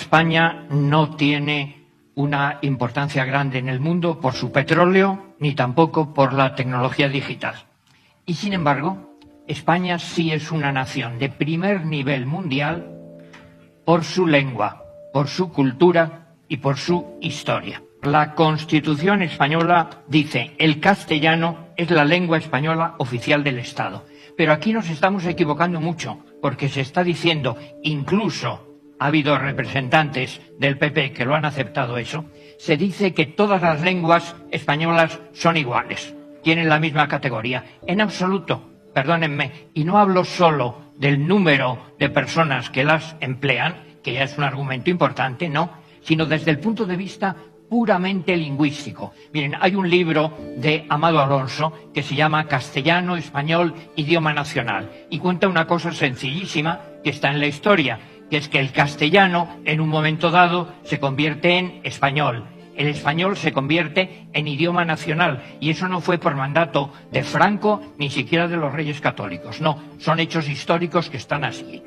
España no tiene una importancia grande en el mundo por su petróleo, ni tampoco por la tecnología digital. Y sin embargo, España sí es una nación de primer nivel mundial por su lengua, por su cultura y por su historia. La Constitución española dice: el castellano es la lengua española oficial del Estado. Pero aquí nos estamos equivocando mucho, porque se está diciendo, incluso ha habido representantes del PP que lo han aceptado eso, se dice que todas las lenguas españolas son iguales, tienen la misma categoría. En absoluto, perdónenme, y no hablo solo del número de personas que las emplean, que ya es un argumento importante, no, sino desde el punto de vista puramente lingüístico. Miren, hay un libro de Amado Alonso que se llama Castellano, Español, Idioma Nacional, y cuenta una cosa sencillísima que está en la historia, que es que el castellano en un momento dado se convierte en español, el español se convierte en idioma nacional, y eso no fue por mandato de Franco ni siquiera de los Reyes Católicos, no, son hechos históricos que están así.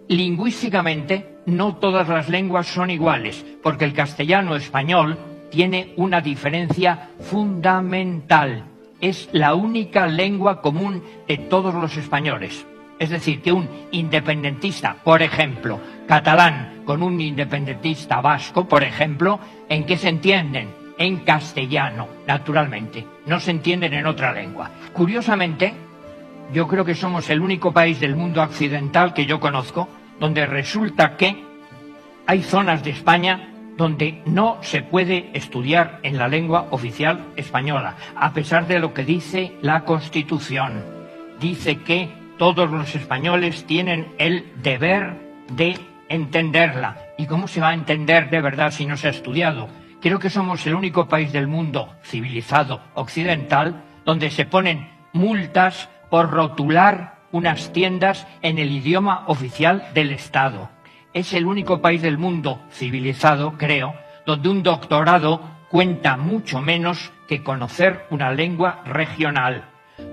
Lingüísticamente, no todas las lenguas son iguales, porque el castellano español tiene una diferencia fundamental. Es la única lengua común de todos los españoles. Es decir, que un independentista, por ejemplo, catalán, con un independentista vasco, por ejemplo, ¿en qué se entienden? En castellano, naturalmente. No se entienden en otra lengua. Curiosamente, yo creo que somos el único país del mundo occidental que yo conozco donde resulta que hay zonas de España donde no se puede estudiar en la lengua oficial española, a pesar de lo que dice la Constitución. Dice que todos los españoles tienen el deber de entenderla. ¿Y cómo se va a entender de verdad si no se ha estudiado? Creo que somos el único país del mundo civilizado occidental donde se ponen multas por rotular unas tiendas en el idioma oficial del Estado. Es el único país del mundo civilizado, creo, donde un doctorado cuenta mucho menos que conocer una lengua regional,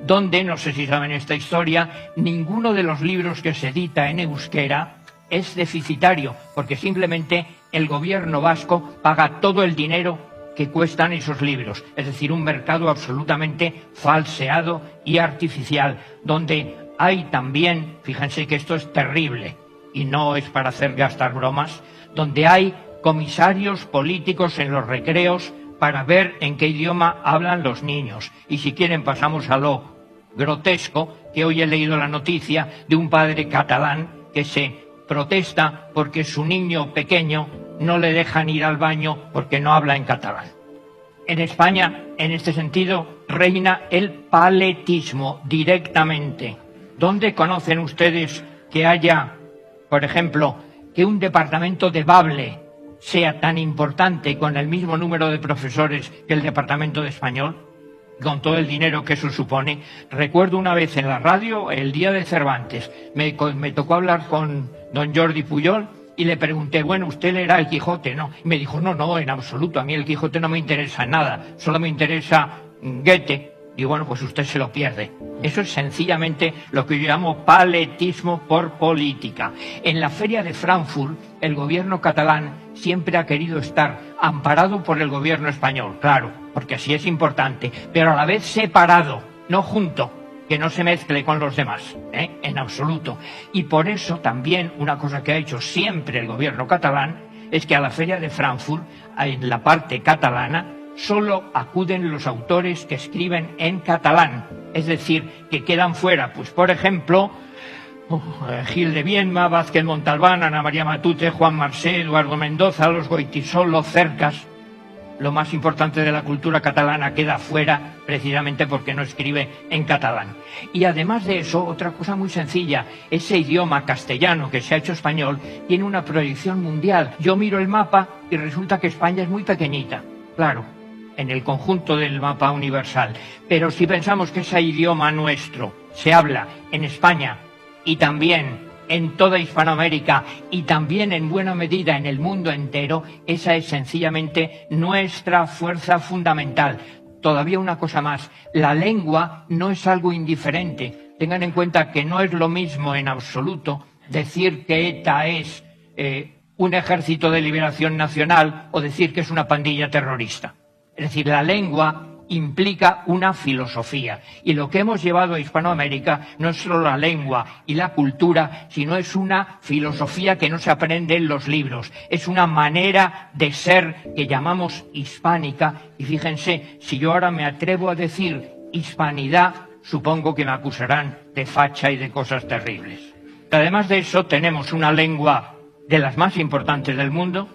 donde, no sé si saben esta historia, ninguno de los libros que se edita en euskera es deficitario, porque simplemente el gobierno vasco paga todo el dinero que cuestan esos libros, es decir, un mercado absolutamente falseado y artificial, donde hay también, fíjense que esto es terrible, y no es para hacer gastar bromas, donde hay comisarios políticos en los recreos para ver en qué idioma hablan los niños. Y si quieren pasamos a lo grotesco, que hoy he leído la noticia de un padre catalán que se protesta porque su niño pequeño no le dejan ir al baño porque no habla en catalán. En España, en este sentido, reina el paletismo directamente. ¿Dónde conocen ustedes que haya, por ejemplo, que un departamento de Bable sea tan importante con el mismo número de profesores que el departamento de español, con todo el dinero que eso supone? Recuerdo una vez en la radio, el día de Cervantes, me tocó hablar con don Jordi Pujol y le pregunté, bueno, ¿usted leerá el Quijote? ¿No? Y me dijo, no, en absoluto, a mí el Quijote no me interesa nada, solo me interesa Goethe. Y bueno, pues usted se lo pierde. Eso es sencillamente lo que yo llamo paletismo por política. En la Feria de Frankfurt, el gobierno catalán siempre ha querido estar amparado por el gobierno español, claro, porque así es importante, pero a la vez separado, no junto, que no se mezcle con los demás, en absoluto. Y por eso también una cosa que ha hecho siempre el gobierno catalán es que a la Feria de Frankfurt, en la parte catalana, solo acuden los autores que escriben en catalán, es decir, que quedan fuera, pues por ejemplo, Gil de Viedma, Vázquez Montalbán, Ana María Matute, Juan Marsé, Eduardo Mendoza, los Goytisol, los Cercas. Lo más importante de la cultura catalana queda fuera precisamente porque no escribe en catalán. Y además de eso, otra cosa muy sencilla, ese idioma castellano que se ha hecho español tiene una proyección mundial. Yo miro el mapa y resulta que España es muy pequeñita, claro, en el conjunto del mapa universal. Pero si pensamos que ese idioma nuestro se habla en España y también en toda Hispanoamérica y también en buena medida en el mundo entero, esa es sencillamente nuestra fuerza fundamental. Todavía una cosa más, la lengua no es algo indiferente. Tengan en cuenta que no es lo mismo en absoluto decir que ETA es un ejército de liberación nacional o decir que es una pandilla terrorista. Es decir, la lengua implica una filosofía. Y lo que hemos llevado a Hispanoamérica no es solo la lengua y la cultura, sino es una filosofía que no se aprende en los libros. Es una manera de ser que llamamos hispánica. Y fíjense, si yo ahora me atrevo a decir hispanidad, supongo que me acusarán de facha y de cosas terribles. Además de eso, tenemos una lengua de las más importantes del mundo,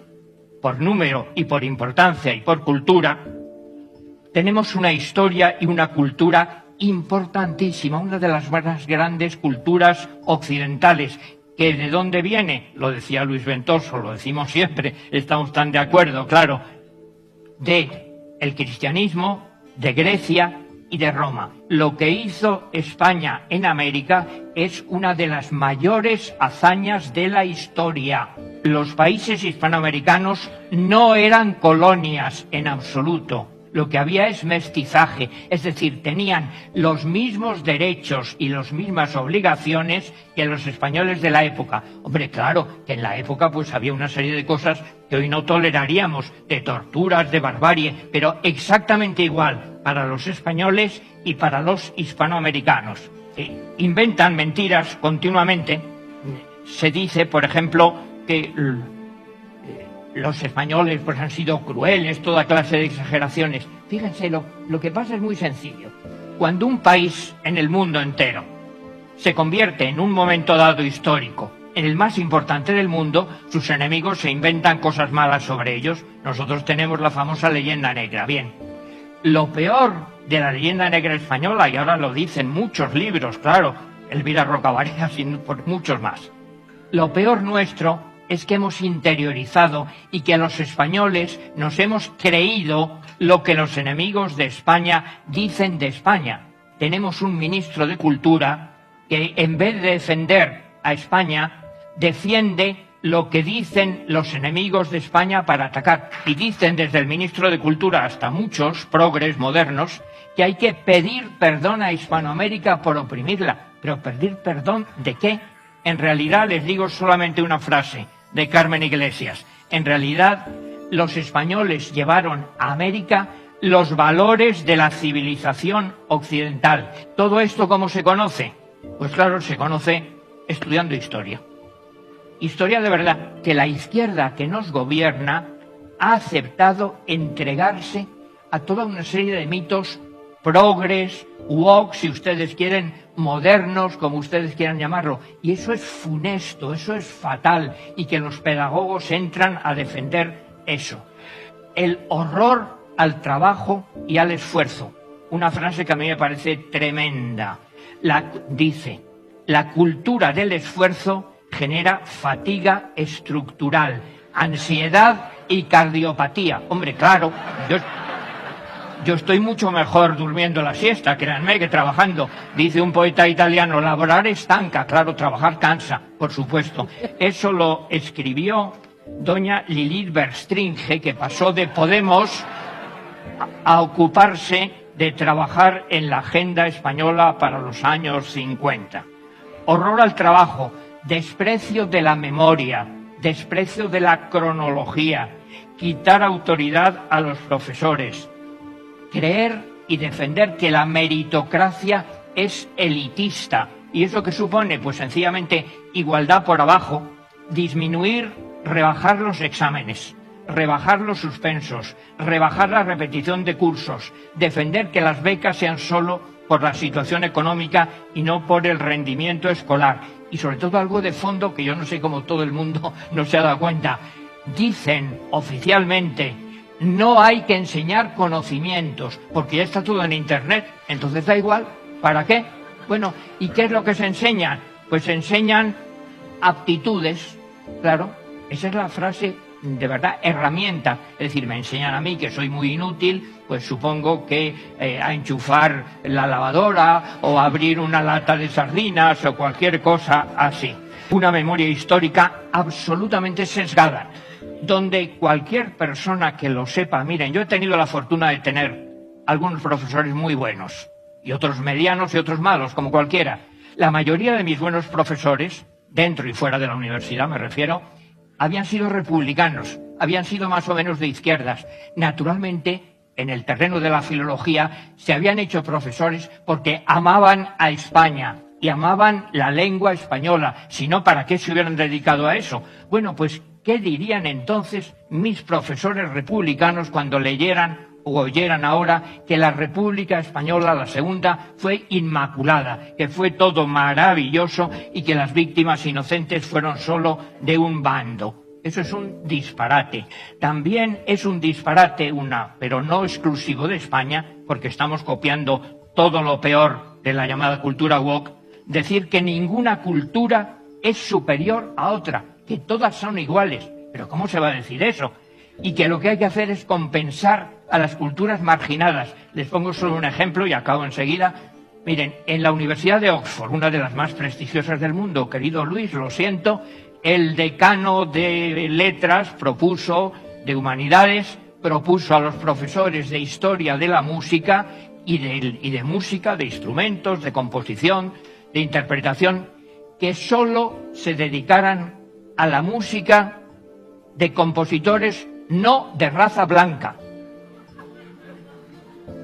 por número y por importancia y por cultura. Tenemos una historia y una cultura importantísima, una de las más grandes culturas occidentales. ¿Que de dónde viene? Lo decía Luis Ventoso, lo decimos siempre, estamos tan de acuerdo, claro, de el cristianismo, de Grecia y de Roma. Lo que hizo España en América es una de las mayores hazañas de la historia. Los países hispanoamericanos no eran colonias en absoluto. Lo que había es mestizaje, es decir, tenían los mismos derechos y las mismas obligaciones que los españoles de la época. Hombre, claro, que en la época pues había una serie de cosas que hoy no toleraríamos, de torturas, de barbarie, pero exactamente igual para los españoles y para los hispanoamericanos. Inventan mentiras continuamente. Se dice, por ejemplo, que los españoles pues han sido crueles, toda clase de exageraciones. Fíjense, lo que pasa es muy sencillo. Cuando un país en el mundo entero se convierte en un momento dado histórico en el más importante del mundo, sus enemigos se inventan cosas malas sobre ellos. Nosotros tenemos la famosa leyenda negra. Bien, lo peor de la leyenda negra española, y ahora lo dicen muchos libros, claro, Elvira Rocabarejas y por muchos más, lo peor nuestro es que hemos interiorizado y que los españoles nos hemos creído lo que los enemigos de España dicen de España. Tenemos un ministro de Cultura que, en vez de defender a España, defiende lo que dicen los enemigos de España para atacar. Y dicen desde el ministro de Cultura hasta muchos progres modernos que hay que pedir perdón a Hispanoamérica por oprimirla. ¿Pero pedir perdón de qué? En realidad les digo solamente una frase de Carmen Iglesias. En realidad, los españoles llevaron a América los valores de la civilización occidental. ¿Todo esto cómo se conoce? Pues claro, se conoce estudiando historia. Historia de verdad, que la izquierda que nos gobierna ha aceptado entregarse a toda una serie de mitos progres, woke, si ustedes quieren, modernos, como ustedes quieran llamarlo. Y eso es funesto, eso es fatal, y que los pedagogos entran a defender eso. El horror al trabajo y al esfuerzo. Una frase que a mí me parece tremenda. Dice, la cultura del esfuerzo genera fatiga estructural, ansiedad y cardiopatía. Hombre, claro, yo estoy mucho mejor durmiendo la siesta, créanme, que trabajando. Dice un poeta italiano, laborar estanca, claro, trabajar cansa, por supuesto. Eso lo escribió doña Lilith Berstringe, que pasó de Podemos a ocuparse de trabajar en la agenda española para los años 50. Horror al trabajo, desprecio de la memoria, desprecio de la cronología, quitar autoridad a los profesores, creer y defender que la meritocracia es elitista. ¿Y eso qué supone? Pues sencillamente igualdad por abajo, disminuir, rebajar los exámenes, rebajar los suspensos, rebajar la repetición de cursos, defender que las becas sean solo por la situación económica y no por el rendimiento escolar. Y sobre todo algo de fondo que yo no sé cómo todo el mundo no se ha dado cuenta. Dicen oficialmente, no hay que enseñar conocimientos, porque ya está todo en Internet, entonces da igual, ¿para qué? Bueno, ¿y qué es lo que se enseña? Pues se enseñan aptitudes, claro, esa es la frase, de verdad, herramienta. Es decir, me enseñan a mí que soy muy inútil, pues supongo que a enchufar la lavadora o a abrir una lata de sardinas o cualquier cosa así. Una memoria histórica absolutamente sesgada, donde cualquier persona que lo sepa, miren, yo he tenido la fortuna de tener algunos profesores muy buenos y otros medianos y otros malos, como cualquiera. La mayoría de mis buenos profesores, dentro y fuera de la universidad me refiero, habían sido republicanos, habían sido más o menos de izquierdas. Naturalmente, en el terreno de la filología se habían hecho profesores porque amaban a España y amaban la lengua española. Si no, ¿para qué se hubieran dedicado a eso? Bueno, pues, ¿qué dirían entonces mis profesores republicanos cuando leyeran o oyeran ahora que la República Española, la segunda, fue inmaculada, que fue todo maravilloso y que las víctimas inocentes fueron solo de un bando? Eso es un disparate. También es un disparate, pero no exclusivo de España, porque estamos copiando todo lo peor de la llamada cultura woke, decir que ninguna cultura es superior a otra, que todas son iguales. ¿Pero cómo se va a decir eso? Y que lo que hay que hacer es compensar a las culturas marginadas. Les pongo solo un ejemplo y acabo enseguida. Miren, en la Universidad de Oxford, una de las más prestigiosas del mundo, querido Luis, lo siento, el decano de letras de humanidades, propuso a los profesores de historia de la música y de música, de instrumentos, de composición, de interpretación, que solo se dedicaran a la música de compositores no de raza blanca.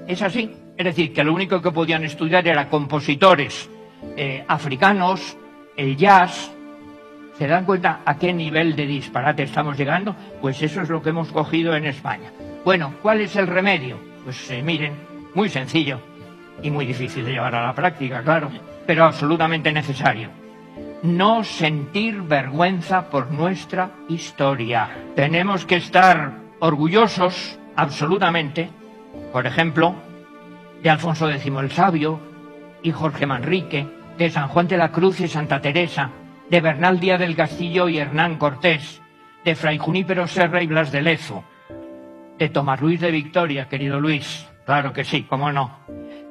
Es así, es decir, que lo único que podían estudiar era compositores africanos, el jazz. ¿Se dan cuenta a qué nivel de disparate estamos llegando? Pues eso es lo que hemos cogido en España. Bueno, ¿cuál es el remedio? Pues miren, muy sencillo y muy difícil de llevar a la práctica, claro, pero absolutamente necesario. No sentir vergüenza por nuestra historia. Tenemos que estar orgullosos, absolutamente, por ejemplo, de Alfonso X el Sabio y Jorge Manrique, de San Juan de la Cruz y Santa Teresa, de Bernal Díaz del Castillo y Hernán Cortés, de Fray Junípero Serra y Blas de Lezo, de Tomás Luis de Victoria, querido Luis, claro que sí, cómo no,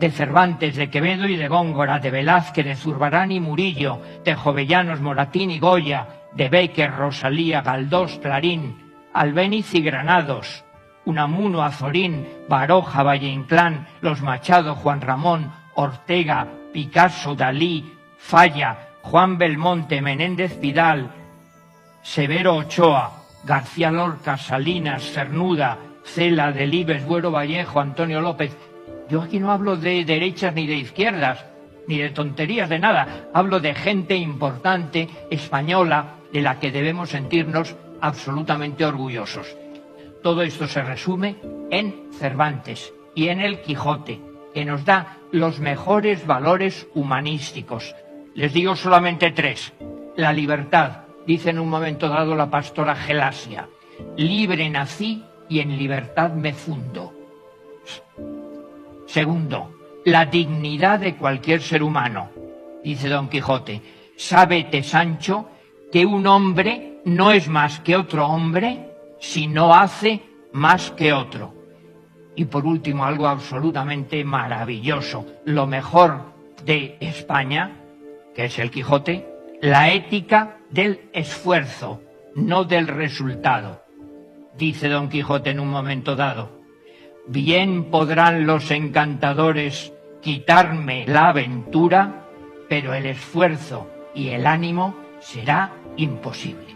de Cervantes, de Quevedo y de Góngora, de Velázquez, de Zurbarán y Murillo, de Jovellanos, Moratín y Goya, de Bécquer, Rosalía, Galdós, Clarín, Albéniz y Granados, Unamuno, Azorín, Baroja, Valle Inclán, Los Machado, Juan Ramón, Ortega, Picasso, Dalí, Falla, Juan Belmonte, Menéndez Pidal, Severo Ochoa, García Lorca, Salinas, Cernuda, Cela, Delibes, Buero Vallejo, Antonio López. Yo aquí no hablo de derechas ni de izquierdas, ni de tonterías de nada. Hablo de gente importante, española, de la que debemos sentirnos absolutamente orgullosos. Todo esto se resume en Cervantes y en el Quijote, que nos da los mejores valores humanísticos. Les digo solamente tres. La libertad, dice en un momento dado la pastora Gelasia. Libre nací y en libertad me fundo. Segundo, la dignidad de cualquier ser humano, dice Don Quijote. Sábete, Sancho, que un hombre no es más que otro hombre si no hace más que otro. Y por último, algo absolutamente maravilloso, lo mejor de España, que es el Quijote, la ética del esfuerzo, no del resultado. Dice Don Quijote en un momento dado: bien podrán los encantadores quitarme la aventura, pero el esfuerzo y el ánimo será imposible.